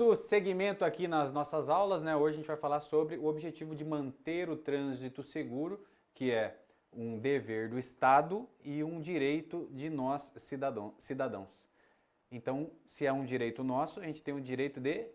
Do segmento aqui nas nossas aulas, né? Hoje a gente vai falar sobre o objetivo de manter o trânsito seguro, que é um dever do Estado e um direito de nós cidadãos. Então, se é um direito nosso, a gente tem o direito de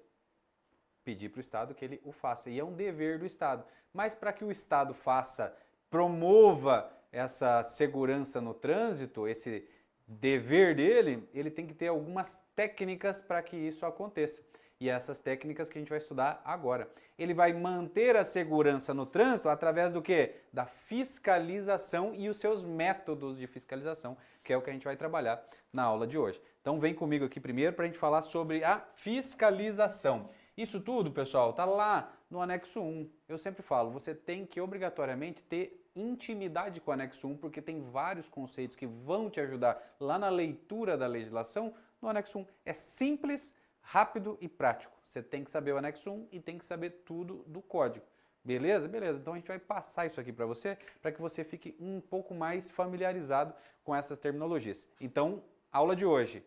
pedir para o Estado que ele o faça. E é um dever do Estado. Mas para que o Estado faça, promova essa segurança no trânsito, esse dever dele, ele tem que ter algumas técnicas para que isso aconteça. E essas técnicas que a gente vai estudar agora. Ele vai manter a segurança no trânsito através do quê? Da fiscalização e os seus métodos de fiscalização, que é o que a gente vai trabalhar na aula de hoje. Então vem comigo aqui primeiro para a gente falar sobre a fiscalização. Isso tudo, pessoal, está lá no anexo 1. Eu sempre falo, você tem que obrigatoriamente ter intimidade com o anexo 1, porque tem vários conceitos que vão te ajudar lá na leitura da legislação no anexo 1. É simples, rápido e prático. Você tem que saber o anexo 1 e tem que saber tudo do código. Beleza? Beleza. Então a gente vai passar isso aqui para que você fique um pouco mais familiarizado com essas terminologias. Então, aula de hoje.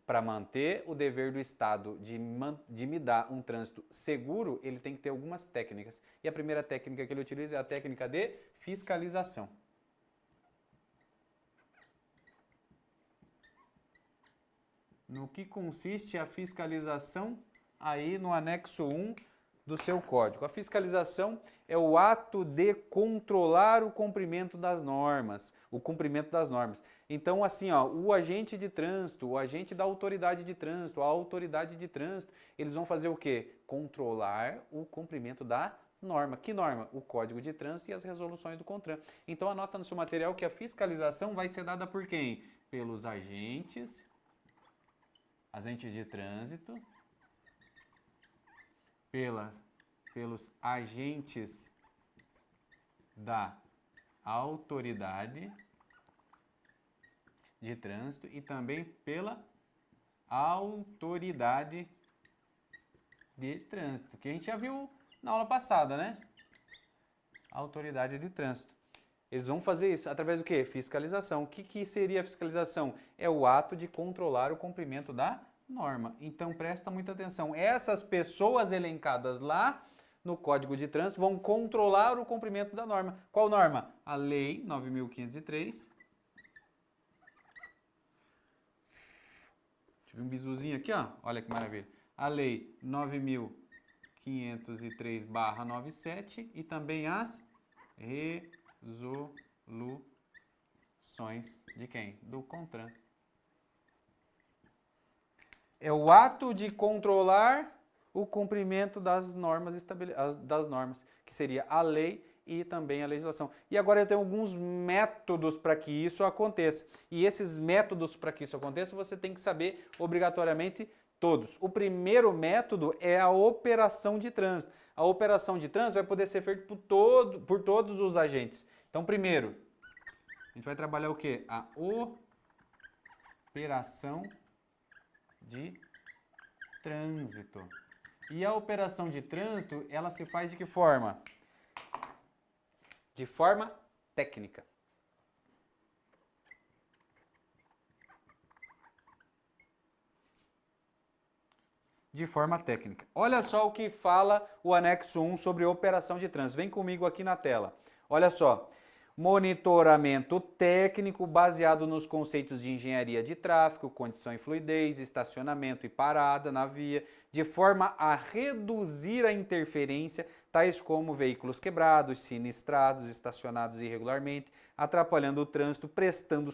Para manter o dever do Estado de me dar um trânsito seguro, ele tem que ter algumas técnicas. E a primeira técnica que ele utiliza é a técnica de fiscalização. No que consiste a fiscalização? Aí no anexo 1 do seu código. A fiscalização é o ato de controlar o cumprimento das normas. Então, assim, ó, o agente de trânsito, o agente da autoridade de trânsito, a autoridade de trânsito, eles vão fazer o quê? Controlar o cumprimento da norma. Que norma? O Código de Trânsito e as resoluções do CONTRAN. Então, anota no seu material que a fiscalização vai ser dada por quem? Pelos agentes de trânsito, pelos agentes da autoridade de trânsito e também pela autoridade de trânsito, que a gente já viu na aula passada, né? Autoridade de trânsito. Eles vão fazer isso através do quê? Fiscalização. O que seria a fiscalização? É o ato de controlar o cumprimento da norma. Então presta muita atenção. Essas pessoas elencadas lá no Código de Trânsito vão controlar o cumprimento da norma. Qual norma? A Lei 9.503. Tive um bizuzinho aqui, ó. Olha que maravilha. A Lei 9.503/97 e também as resoluções de quem? Do CONTRAN. É o ato de controlar o cumprimento das normas, que seria a lei e também a legislação. E agora eu tenho alguns métodos para que isso aconteça. E esses métodos para que isso aconteça, você tem que saber obrigatoriamente todos. O primeiro método é a operação de trânsito. A operação de trânsito vai poder ser feita por todos os agentes. Então, primeiro, a gente vai trabalhar o quê? A operação de trânsito. E a operação de trânsito, ela se faz de que forma? De forma técnica. De forma técnica. Olha só o que fala o anexo 1 sobre operação de trânsito. Vem comigo aqui na tela. Olha só. Monitoramento técnico baseado nos conceitos de engenharia de tráfego, condição e fluidez, estacionamento e parada na via, de forma a reduzir a interferência, tais como veículos quebrados, sinistrados, estacionados irregularmente, atrapalhando o trânsito, prestando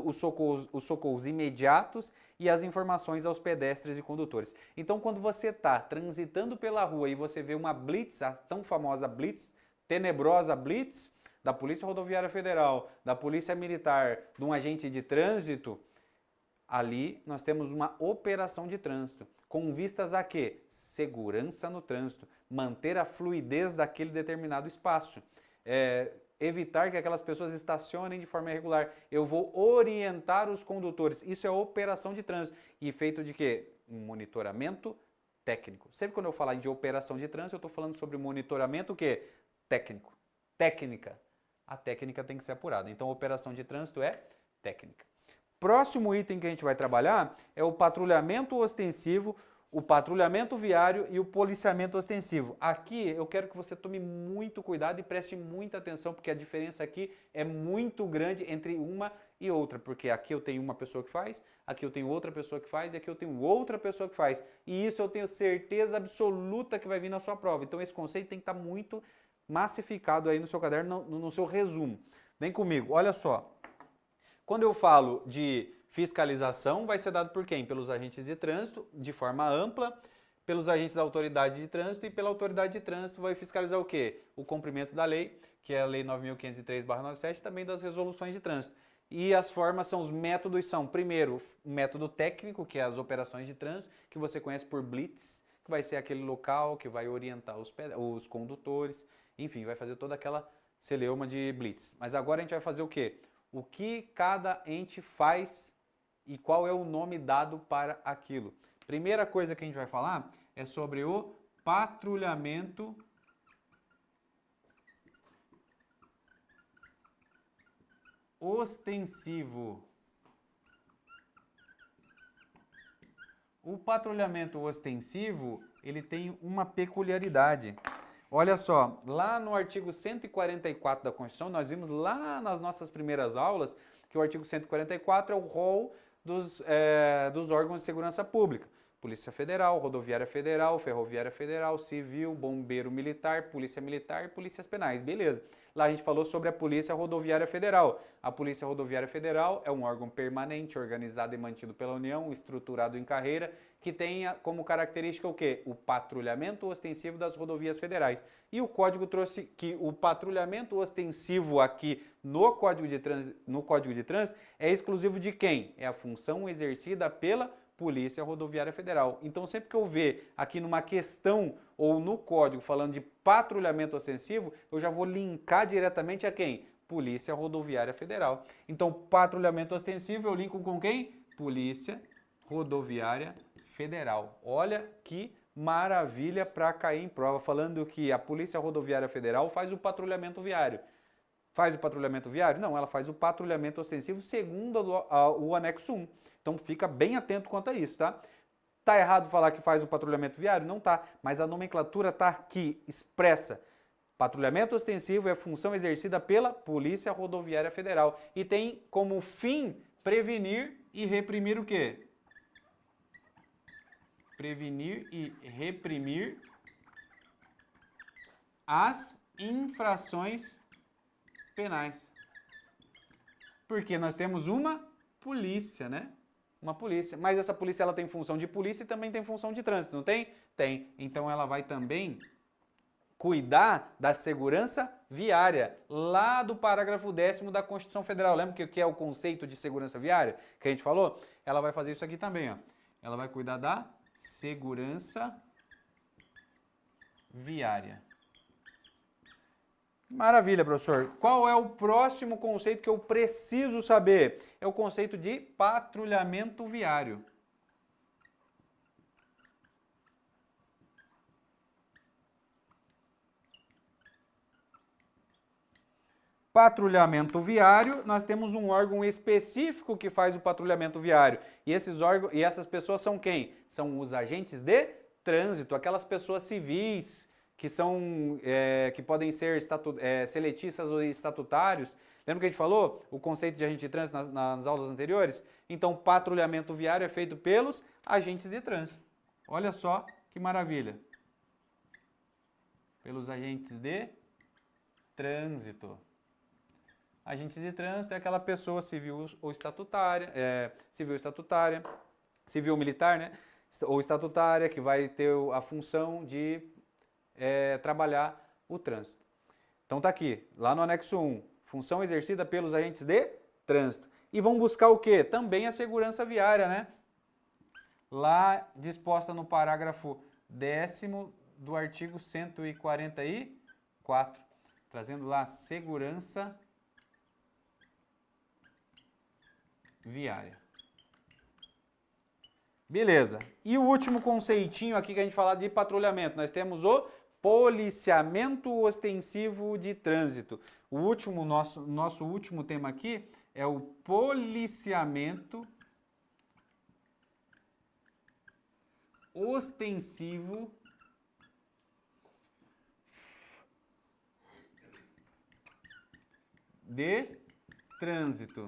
os socorros imediatos e as informações aos pedestres e condutores. Então, quando você está transitando pela rua e você vê uma blitz, a tão famosa blitz, tenebrosa blitz, da Polícia Rodoviária Federal, da Polícia Militar, de um agente de trânsito, ali nós temos uma operação de trânsito, com vistas a quê? Segurança no trânsito, manter a fluidez daquele determinado espaço, evitar que aquelas pessoas estacionem de forma irregular. Eu vou orientar os condutores, isso é operação de trânsito, e feito de quê? Um monitoramento técnico. Sempre quando eu falar de operação de trânsito, eu estou falando sobre monitoramento o quê? Técnico. Técnica. A técnica tem que ser apurada. Então, a operação de trânsito é técnica. Próximo item que a gente vai trabalhar é o patrulhamento ostensivo o patrulhamento viário e o policiamento ostensivo. Aqui eu quero que você tome muito cuidado e preste muita atenção, porque a diferença aqui é muito grande entre uma e outra, porque aqui eu tenho uma pessoa que faz, aqui eu tenho outra pessoa que faz e aqui eu tenho outra pessoa que faz. E isso eu tenho certeza absoluta que vai vir na sua prova. Então esse conceito tem que estar muito massificado aí no seu caderno, no seu resumo. Vem comigo, olha só. Quando eu falo de fiscalização, vai ser dado por quem? Pelos agentes de trânsito, de forma ampla, pelos agentes da autoridade de trânsito, e pela autoridade de trânsito vai fiscalizar o quê? O cumprimento da lei, que é a lei 9.503/97, também das resoluções de trânsito. E as formas são, os métodos são, primeiro, o método técnico, que é as operações de trânsito, que você conhece por blitz, que vai ser aquele local que vai orientar os condutores, enfim, vai fazer toda aquela celeuma de blitz. Mas agora a gente vai fazer o quê? O que cada ente faz e qual é o nome dado para aquilo. Primeira coisa que a gente vai falar é sobre o patrulhamento ostensivo. O patrulhamento ostensivo, ele tem uma peculiaridade. Olha só, lá no artigo 144 da Constituição, nós vimos lá nas nossas primeiras aulas que o artigo 144 é o rol dos órgãos de segurança pública. Polícia Federal, Rodoviária Federal, Ferroviária Federal, Civil, Bombeiro Militar, Polícia Militar e Polícias Penais. Beleza. Lá a gente falou sobre a Polícia Rodoviária Federal. A Polícia Rodoviária Federal é um órgão permanente, organizado e mantido pela União, estruturado em carreira, que tenha como característica o quê? O patrulhamento ostensivo das rodovias federais. E o Código trouxe que o patrulhamento ostensivo aqui no Código de Trânsito é exclusivo de quem? É a função exercida pela Polícia Rodoviária Federal. Então, sempre que eu ver aqui numa questão ou no código falando de patrulhamento ostensivo, eu já vou linkar diretamente a quem? Polícia Rodoviária Federal. Então, patrulhamento ostensivo eu linko com quem? Polícia Rodoviária Federal. Olha que maravilha para cair em prova, falando que a Polícia Rodoviária Federal faz o patrulhamento viário. Faz o patrulhamento viário? Não, ela faz o patrulhamento ostensivo segundo o anexo 1. Então fica bem atento quanto a isso, tá? Tá errado falar que faz o patrulhamento viário? Não tá, mas a nomenclatura tá aqui, expressa. Patrulhamento ostensivo é a função exercida pela Polícia Rodoviária Federal e tem como fim prevenir e reprimir o quê? Prevenir e reprimir as infrações penais. Porque nós temos uma polícia, né? Uma polícia. Mas essa polícia ela tem função de polícia e também tem função de trânsito, não tem? Tem. Então ela vai também cuidar da segurança viária, lá do parágrafo 10º da Constituição Federal. Lembra que é o conceito de segurança viária que a gente falou? Ela vai fazer isso aqui também, ó. Ela vai cuidar da segurança viária. Maravilha, professor. Qual é o próximo conceito que eu preciso saber? É o conceito de patrulhamento viário. Patrulhamento viário, nós temos um órgão específico que faz o patrulhamento viário. E essas pessoas são quem? São os agentes de trânsito, aquelas pessoas civis que podem ser seletistas ou estatutários. Lembra que a gente falou o conceito de agente de trânsito nas aulas anteriores? Então, patrulhamento viário é feito pelos agentes de trânsito. Olha só que maravilha. Pelos agentes de trânsito. Agentes de trânsito é aquela pessoa civil ou estatutária, civil militar, né? Ou estatutária, que vai ter a função de trabalhar o trânsito. Então tá aqui, lá no anexo 1, função exercida pelos agentes de trânsito. E vão buscar o quê? Também a segurança viária, né? Lá disposta no parágrafo 10º do artigo 144, trazendo lá segurança viária. Beleza. E o último conceitinho aqui que a gente fala de patrulhamento, nós temos o policiamento ostensivo de trânsito. O último, nosso último tema aqui é o policiamento ostensivo de trânsito.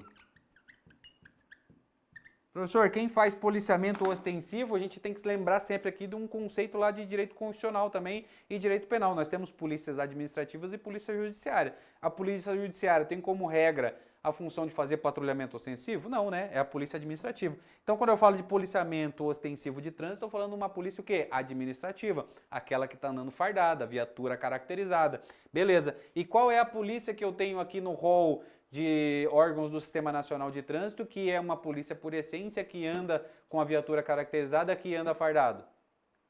Professor, quem faz policiamento ostensivo, a gente tem que se lembrar sempre aqui de um conceito lá de direito constitucional também e direito penal. Nós temos polícias administrativas e polícia judiciária. A polícia judiciária tem como regra a função de fazer patrulhamento ostensivo? Não, né? É a polícia administrativa. Então, quando eu falo de policiamento ostensivo de trânsito, estou falando de uma polícia o quê? Administrativa. Aquela que está andando fardada, viatura caracterizada. Beleza. E qual é a polícia que eu tenho aqui no rol de órgãos do Sistema Nacional de Trânsito, que é uma polícia por essência, que anda com a viatura caracterizada, que anda fardado?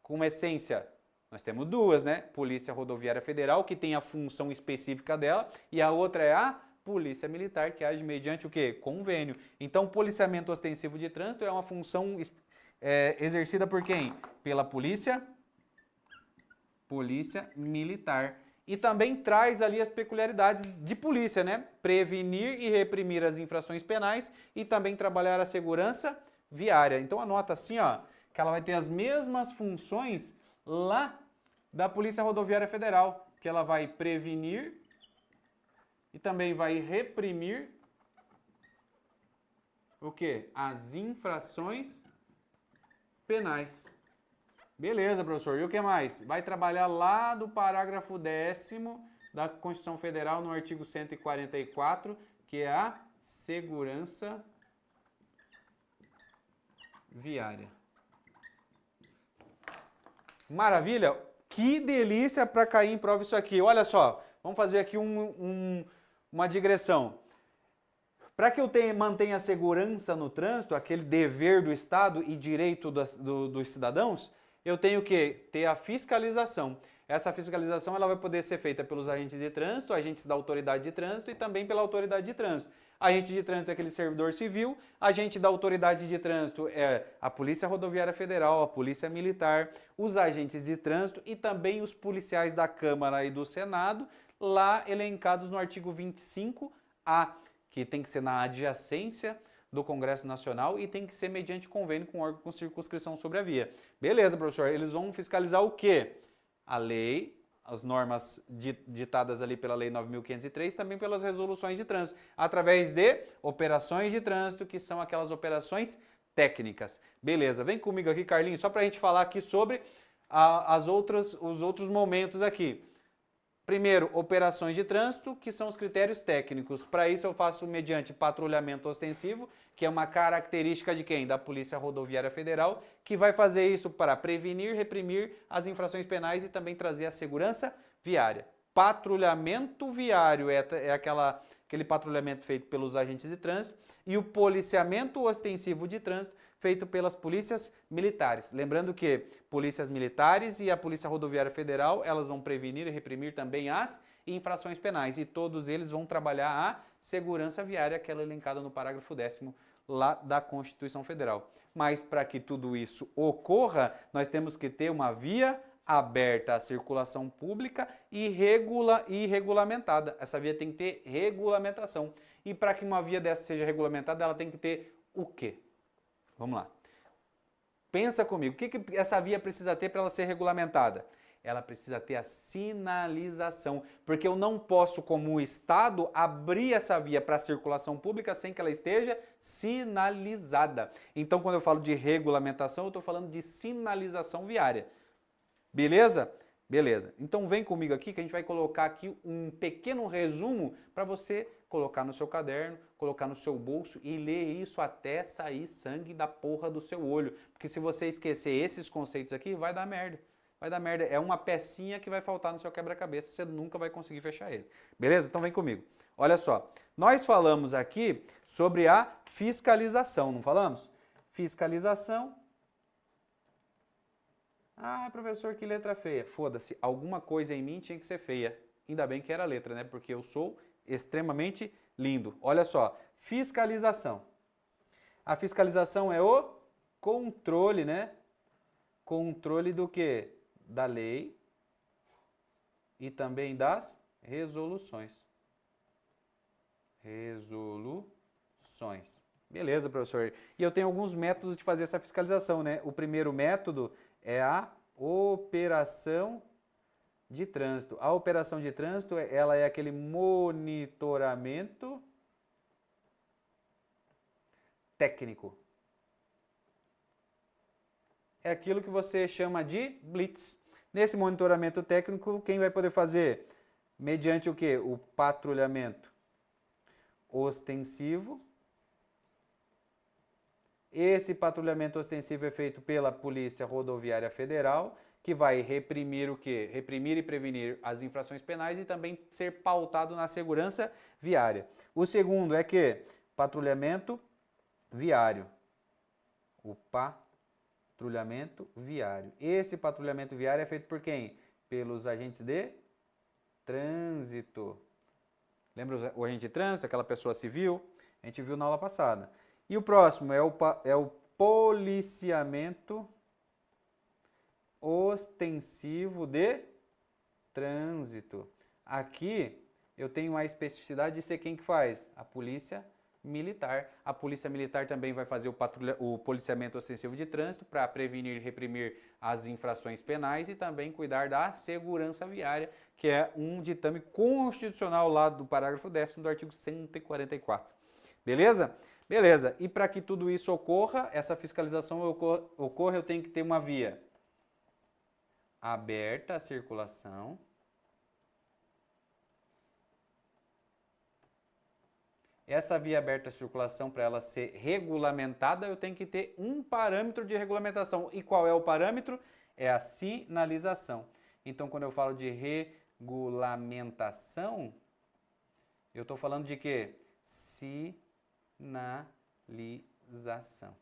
Com essência, nós temos duas, né? Polícia Rodoviária Federal, que tem a função específica dela, e a outra é a Polícia Militar, que age mediante o quê? Convênio. Então, policiamento ostensivo de trânsito é uma função exercida por quem? Pela Polícia Militar. E também traz ali as peculiaridades de polícia, né? Prevenir e reprimir as infrações penais e também trabalhar a segurança viária. Então anota assim, ó, que ela vai ter as mesmas funções lá da Polícia Rodoviária Federal, que ela vai prevenir e também vai reprimir o quê? As infrações penais. Beleza, professor. E o que mais? Vai trabalhar lá do parágrafo 10º da Constituição Federal, no artigo 144, que é a segurança viária. Maravilha? Que delícia para cair em prova isso aqui. Olha só, vamos fazer aqui uma digressão. Para que eu mantenha a segurança no trânsito, aquele dever do Estado e direito dos cidadãos, eu tenho que ter a fiscalização. Essa fiscalização ela vai poder ser feita pelos agentes de trânsito, agentes da autoridade de trânsito e também pela autoridade de trânsito. Agente de trânsito é aquele servidor civil, agente da autoridade de trânsito é a Polícia Rodoviária Federal, a Polícia Militar, os agentes de trânsito e também os policiais da Câmara e do Senado, lá elencados no artigo 25A, que tem que ser na adjacência do Congresso Nacional e tem que ser mediante convênio com órgão com circunscrição sobre a via. Beleza, professor, eles vão fiscalizar o quê? A lei, as normas ditadas ali pela Lei 9.503, também pelas resoluções de trânsito, através de operações de trânsito, que são aquelas operações técnicas. Beleza, vem comigo aqui, Carlinhos, só para a gente falar aqui sobre os outros momentos aqui. Primeiro, operações de trânsito, que são os critérios técnicos. Para isso eu faço mediante patrulhamento ostensivo, que é uma característica de quem? Da Polícia Rodoviária Federal, que vai fazer isso para prevenir, reprimir as infrações penais e também trazer a segurança viária. Patrulhamento viário é aquele patrulhamento feito pelos agentes de trânsito e o policiamento ostensivo de trânsito feito pelas polícias militares. Lembrando que polícias militares e a Polícia Rodoviária Federal, elas vão prevenir e reprimir também as infrações penais e todos eles vão trabalhar a segurança viária, aquela elencada no parágrafo 10º lá da Constituição Federal. Mas para que tudo isso ocorra, nós temos que ter uma via aberta à circulação pública e regulamentada. Essa via tem que ter regulamentação. E para que uma via dessa seja regulamentada, ela tem que ter o quê? Vamos lá. Pensa comigo, o que essa via precisa ter para ela ser regulamentada? Ela precisa ter a sinalização, porque eu não posso, como Estado, abrir essa via para circulação pública sem que ela esteja sinalizada. Então, quando eu falo de regulamentação, eu estou falando de sinalização viária. Beleza? Beleza. Então, vem comigo aqui que a gente vai colocar aqui um pequeno resumo para você colocar no seu caderno, colocar no seu bolso e ler isso até sair sangue da porra do seu olho. Porque se você esquecer esses conceitos aqui, vai dar merda. Vai dar merda. É uma pecinha que vai faltar no seu quebra-cabeça, você nunca vai conseguir fechar ele. Beleza? Então vem comigo. Olha só, nós falamos aqui sobre a fiscalização, não falamos? Fiscalização. Ah, professor, que letra feia. Foda-se, alguma coisa em mim tinha que ser feia. Ainda bem que era letra, né? Porque eu sou extremamente lindo. Olha só, fiscalização. A fiscalização é o controle, né? Controle do quê? Da lei e também das resoluções. Resoluções. Beleza, professor. E eu tenho alguns métodos de fazer essa fiscalização, né? O primeiro método É a operação de trânsito. A operação de trânsito, ela é aquele monitoramento técnico. É aquilo que você chama de blitz. Nesse monitoramento técnico, quem vai poder fazer? Mediante o quê? O patrulhamento ostensivo. Esse patrulhamento ostensivo é feito pela Polícia Rodoviária Federal, que vai reprimir o quê? Reprimir e prevenir as infrações penais e também ser pautado na segurança viária. O segundo é que? Patrulhamento viário. O patrulhamento viário. Esse patrulhamento viário é feito por quem? Pelos agentes de trânsito. Lembra o agente de trânsito, aquela pessoa civil? A gente viu na aula passada. E o próximo é o policiamento ostensivo de trânsito. Aqui eu tenho a especificidade de ser quem que faz? A polícia militar. A polícia militar também vai fazer o policiamento ostensivo de trânsito para prevenir e reprimir as infrações penais e também cuidar da segurança viária, que é um ditame constitucional lá do parágrafo 10º do artigo 144. Beleza? Beleza. E para que tudo isso ocorra, essa fiscalização ocorra, eu tenho que ter uma via aberta à circulação. Essa via aberta à circulação, para ela ser regulamentada, eu tenho que ter um parâmetro de regulamentação. E qual é o parâmetro? É a sinalização. Então, quando eu falo de regulamentação, eu estou falando de quê? Sinalização.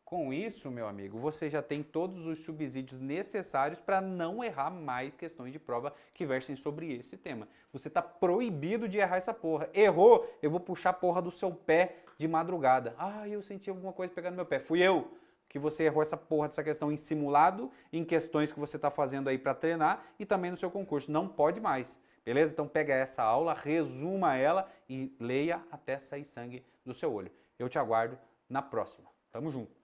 Com isso, meu amigo, você já tem todos os subsídios necessários para não errar mais questões de prova que versem sobre esse tema. Você está proibido de errar essa porra. Errou, eu vou puxar a porra do seu pé de madrugada. Ah, eu senti alguma coisa pegando no meu pé. Fui eu que você errou essa porra dessa questão em simulado, em questões que você está fazendo aí para treinar e também no seu concurso. Não pode mais. Beleza? Então pega essa aula, resuma ela e leia até sair sangue do seu olho. Eu te aguardo na próxima. Tamo junto.